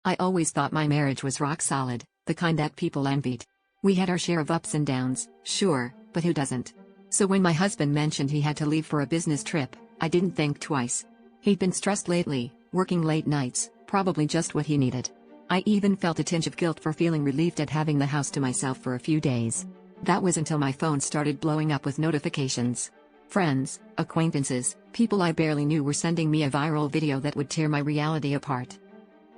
I always thought my marriage was rock solid, the kind that people envied. We had our share of ups and downs, sure, but who doesn't? So when my husband mentioned he had to leave for a business trip, I didn't think twice. He'd been stressed lately, working late nights, probably just what he needed. I even felt a tinge of guilt for feeling relieved at having the house to myself for a few days. That was until my phone started blowing up with notifications. Friends, acquaintances, people I barely knew were sending me a viral video that would tear my reality apart.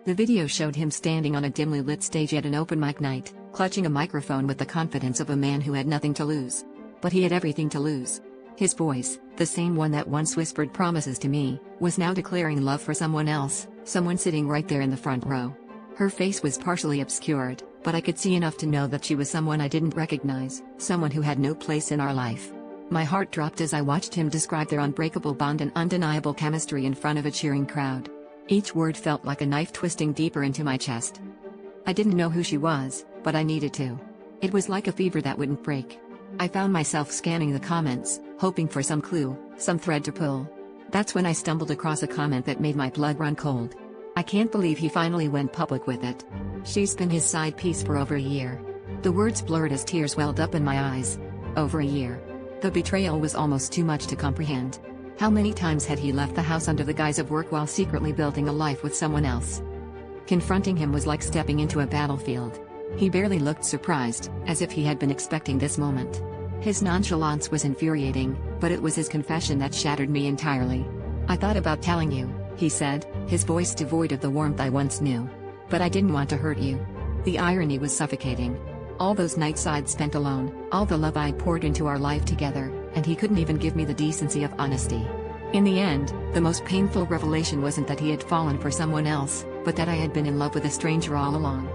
The video showed him standing on a dimly lit stage at an open mic night, clutching a microphone with the confidence of a man who had nothing to lose. But he had everything to lose. His voice, the same one that once whispered promises to me, was now declaring love for someone else, someone sitting right there in the front row. Her face was partially obscured, but I could see enough to know that she was someone I didn't recognize, someone who had no place in our life. My heart dropped as I watched him describe their unbreakable bond and undeniable chemistry in front of a cheering crowd. Each word felt like a knife twisting deeper into my chest. I didn't know who she was, but I needed to. It was like a fever that wouldn't break. I found myself scanning the comments, hoping for some clue, some thread to pull. That's when I stumbled across a comment that made my blood run cold. I can't believe he finally went public with it. She's been his side piece for over a year. The words blurred as tears welled up in my eyes. Over a year. The betrayal was almost too much to comprehend. How many times had he left the house under the guise of work while secretly building a life with someone else? Confronting him was like stepping into a battlefield. He barely looked surprised, as if he had been expecting this moment. His nonchalance was infuriating, but it was his confession that shattered me entirely. I thought about telling you, he said, his voice devoid of the warmth I once knew. But I didn't want to hurt you. The irony was suffocating. All those nights I'd spent alone, all the love I'd poured into our life together, and he couldn't even give me the decency of honesty. In the end, the most painful revelation wasn't that he had fallen for someone else, but that I had been in love with a stranger all along.